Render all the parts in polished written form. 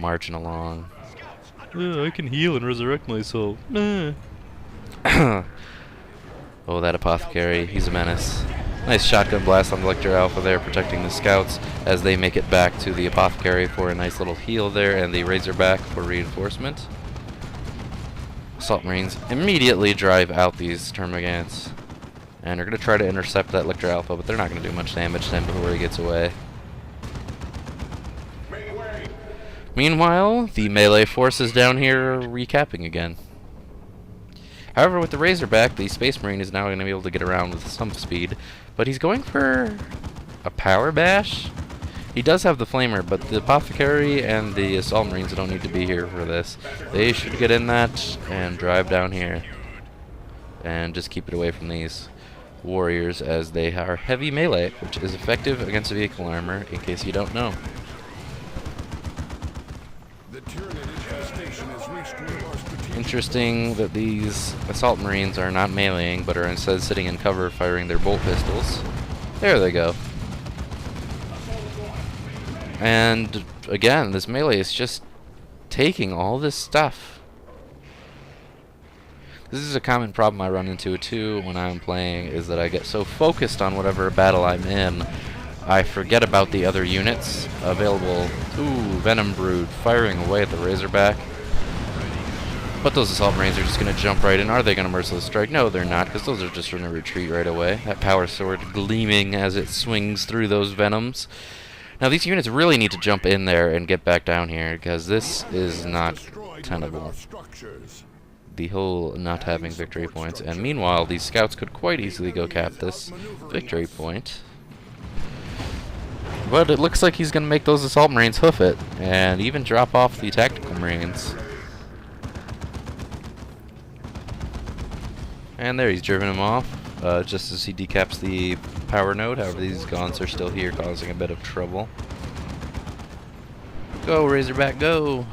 marching along. I can heal and resurrect myself. Oh, that apothecary, he's a menace. Nice shotgun blast on the Lecter Alpha there, protecting the scouts as they make it back to the apothecary for a nice little heal there, and the Razorback for reinforcement. Assault Marines immediately drive out these Termagants, and are going to try to intercept that Lecter Alpha, but they're not going to do much damage to him before he gets away. Meanwhile, the melee forces down here are recapping again. However, with the Razorback, the Space Marine is now going to be able to get around with some speed, but he's going for a power bash. He does have the Flamer, but the Apothecary and the Assault Marines don't need to be here for this. They should get in that and drive down here and just keep it away from these warriors, as they are heavy melee, which is effective against vehicle armor, in case you don't know. Interesting that these Assault Marines are not meleeing, but are instead sitting in cover firing their bolt pistols. There they go. And again, this melee is just taking all this stuff. This is a common problem I run into too when I'm playing, is that I get so focused on whatever battle I'm in, I forget about the other units available. Ooh, Venom Brood firing away at the Razorback. But those Assault Marines are just going to jump right in. Are they going to Merciless Strike? No, they're not, because those are just going to retreat right away. That Power Sword gleaming as it swings through those Venoms. Now, these units really need to jump in there and get back down here, because this is not tenable. The whole not having victory points. And meanwhile, these scouts could quite easily go cap this victory point. But it looks like he's going to make those Assault Marines hoof it, and even drop off the Tactical Marines. And there, he's driven him off, just as he decaps the power node. However, these Gaunts are still here, causing a bit of trouble. Go, Razorback, go!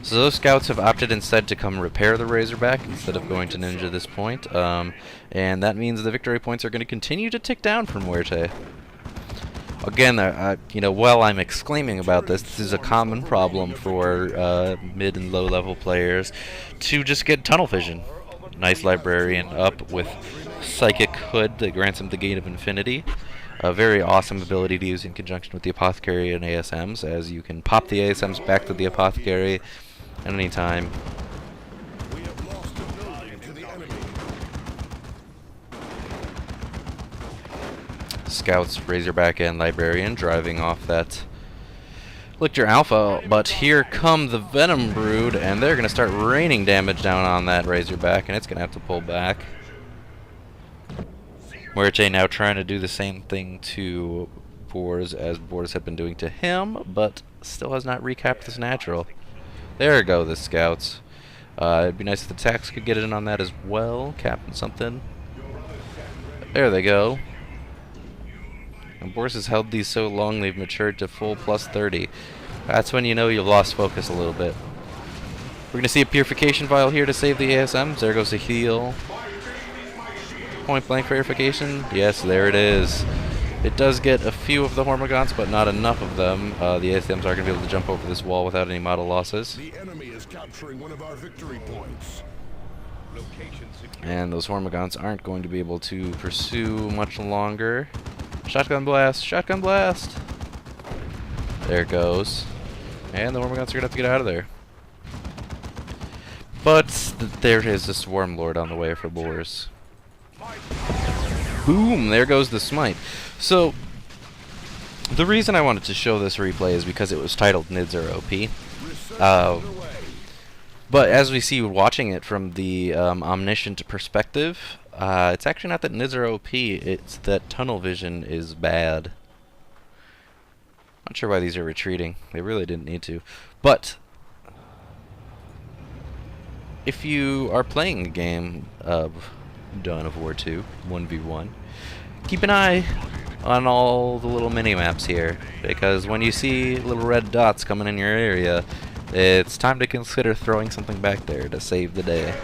So those scouts have opted instead to come repair the Razorback instead of going to Ninja this point. And that means the victory points are going to continue to tick down for Muerte. Again, while I'm exclaiming about this, this is a common problem for mid and low level players to just get tunnel vision. Nice Librarian up with Psychic Hood that grants him the Gate of Infinity. A very awesome ability to use in conjunction with the Apothecary and ASMs, as you can pop the ASMs back to the Apothecary at any time. Scouts, Razorback, and Librarian driving off that Lictor Alpha, but here come the Venom Brood, and they're going to start raining damage down on that Razorback, and it's going to have to pull back. Muerte now trying to do the same thing to Boars as Boars had been doing to him, but still has not recapped this natural. There go the Scouts. It'd be nice if the Tax could get in on that as well, capping something. There they go. And Boris has held these so long they've matured to full plus 30. That's when you know you've lost focus a little bit. We're going to see a Purification Vial here to save the ASMs. There goes the heal. Point blank verification. Yes, there it is. It does get a few of the Hormagaunts, but not enough of them. The ASMs are going to be able to jump over this wall without any model losses. The enemy is capturing one of our victory points. And those Hormagaunts aren't going to be able to pursue much longer. Shotgun blast! Shotgun blast! There it goes. And the Hormagaunts are going to have to get out of there. But there is the Swarm Lord on the way for Boars. Boom! There goes the Smite. So, the reason I wanted to show this replay is because it was titled Nids are OP. But as we see watching it from the omniscient perspective, it's actually not that Nids are OP, it's that tunnel vision is bad. Not sure why these are retreating. They really didn't need to. But if you are playing a game of Dawn of War 2, 1v1, keep an eye on all the little mini-maps here, because when you see little red dots coming in your area, it's time to consider throwing something back there to save the day.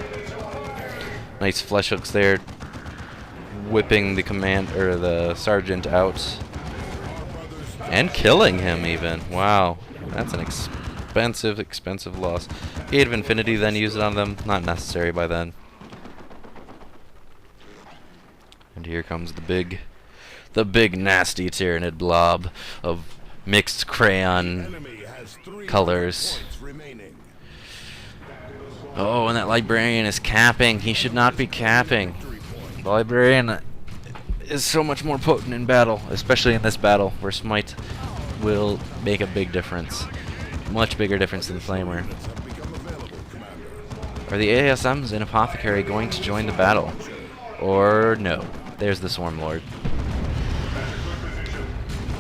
Nice flesh hooks there, whipping the sergeant out, and killing him even. Wow, that's an expensive expensive, expensive loss. Gate of Infinity, then use it on them. Not necessary by then. And here comes the big nasty Tyranid blob of mixed crayon colors. Oh, and that Librarian is capping. He should not be capping. The Librarian is so much more potent in battle, especially in this battle, where Smite will make a big difference. Much bigger difference than Flamer. Are the ASMs and Apothecary going to join the battle? Or no? There's the Swarm Lord.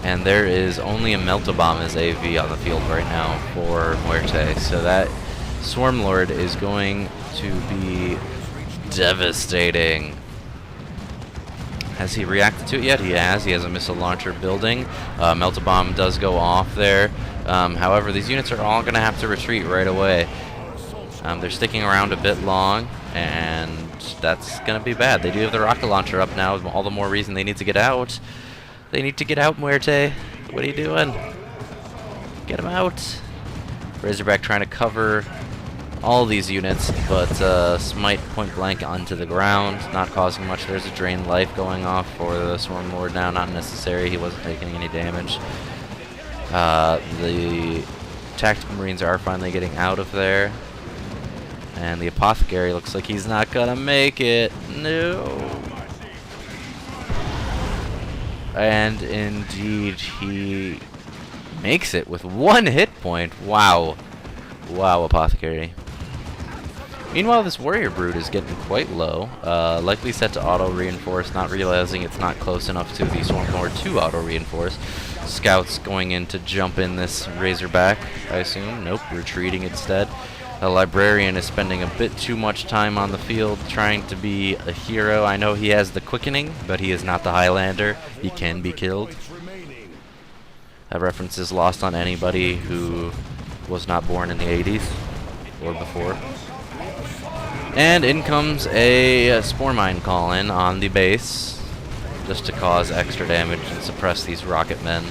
And there is only a Melt-A-Bomb as AV on the field right now for Muerte, so that Swarm Lord is going to be devastating. Has he reacted to it yet? He has. He has a missile launcher building. Melt-A-Bomb does go off there. However, these units are all going to have to retreat right away. They're sticking around a bit long, and that's going to be bad. They do have the rocket launcher up now, all the more reason they need to get out. They need to get out, Muerte. What are you doing? Get him out. Razorback trying to cover all these units, but Smite point blank onto the ground, not causing much. There's a Drain Life going off for the Swarm Lord now, not necessary. He wasn't taking any damage. The Tactical Marines are finally getting out of there. And the Apothecary looks like he's not gonna make it. No. And indeed, he makes it with 1 hit point. Wow. Wow, Apothecary. Meanwhile, this Warrior Brood is getting quite low. Likely set to auto-reinforce, not realizing it's not close enough to the Swarm Lord to auto-reinforce. Scouts going in to jump in this Razorback, I assume. Nope, retreating instead. The Librarian is spending a bit too much time on the field trying to be a hero. I know he has the quickening, but he is not the Highlander. He can be killed. That reference is lost on anybody who was not born in the 80s or before. And in comes a Spore Mine call-in on the base, just to cause extra damage and suppress these rocket men.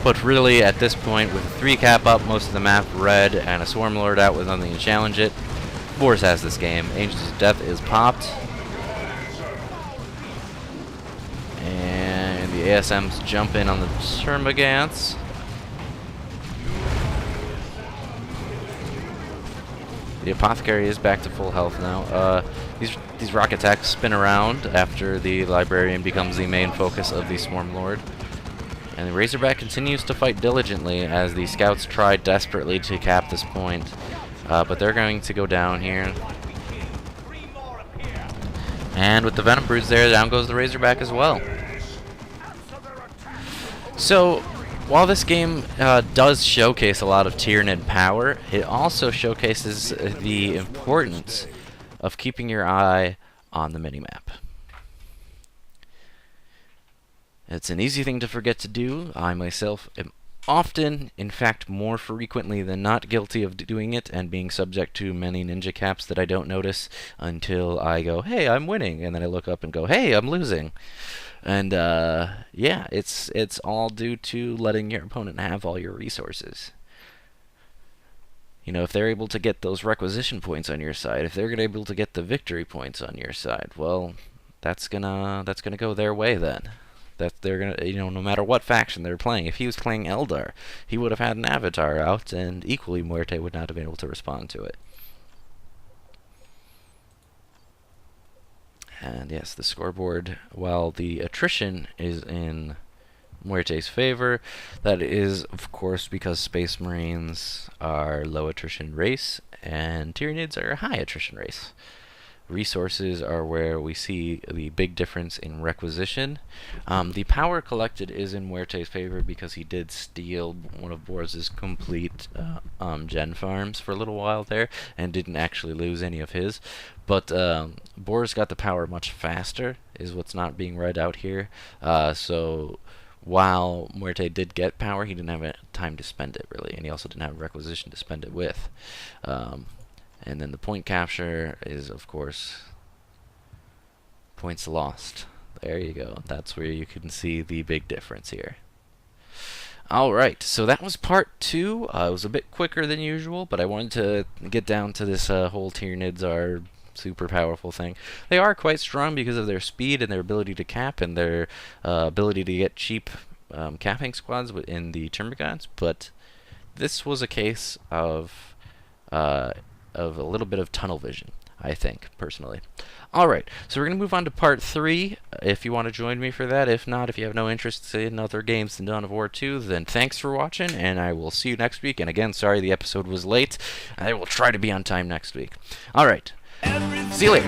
But really, at this point, with a 3 cap up, most of the map red, and a Swarm Lord out with nothing to challenge it, Boris has this game. Angels of Death is popped. And the ASMs jump in on the Termagants. The Apothecary is back to full health now. These rocket attacks spin around after the Librarian becomes the main focus of the Swarm Lord. And the Razorback continues to fight diligently as the Scouts try desperately to cap this point. But they're going to go down here. And with the Venom Broods there, down goes the Razorback as well. So, while this game does showcase a lot of Tyranid power, it also showcases the importance of keeping your eye on the minimap. It's an easy thing to forget to do. I myself am often, in fact more frequently than not, guilty of doing it and being subject to many ninja caps that I don't notice until I go, hey, I'm winning, and then I look up and go, hey, I'm losing. And yeah, it's all due to letting your opponent have all your resources. You know, if they're able to get those requisition points on your side, if they're able to get the victory points on your side, well, that's gonna go their way then. That they're gonna, you know, no matter what faction they're playing. If he was playing Eldar, he would have had an avatar out, and equally Muerte would not have been able to respond to it. And yes, the scoreboard, while the attrition is in Muerte's favor, that is, of course, because Space Marines are low attrition race, and Tyranids are a high attrition race. Resources are where we see the big difference in requisition. The power collected is in Muerte's favor because he did steal one of Boris's complete gen farms for a little while there and didn't actually lose any of his. But Boris got the power much faster, is what's not being read out here. So while Muerte did get power, he didn't have time to spend it, really, and he also didn't have requisition to spend it with. And then the point capture is, of course, points lost. There you go. That's where you can see the big difference here. Alright, so that was part 2. It was a bit quicker than usual, but I wanted to get down to this whole Tyranids are super powerful thing. They are quite strong because of their speed and their ability to cap and their ability to get cheap capping squads in the Termagants, but this was a case of a little bit of tunnel vision, I think, personally. Alright, so we're going to move on to part 3, if you want to join me for that. If not, if you have no interest in other games than Dawn of War 2, then thanks for watching, and I will see you next week. And again, sorry the episode was late. I will try to be on time next week. Alright, see you later.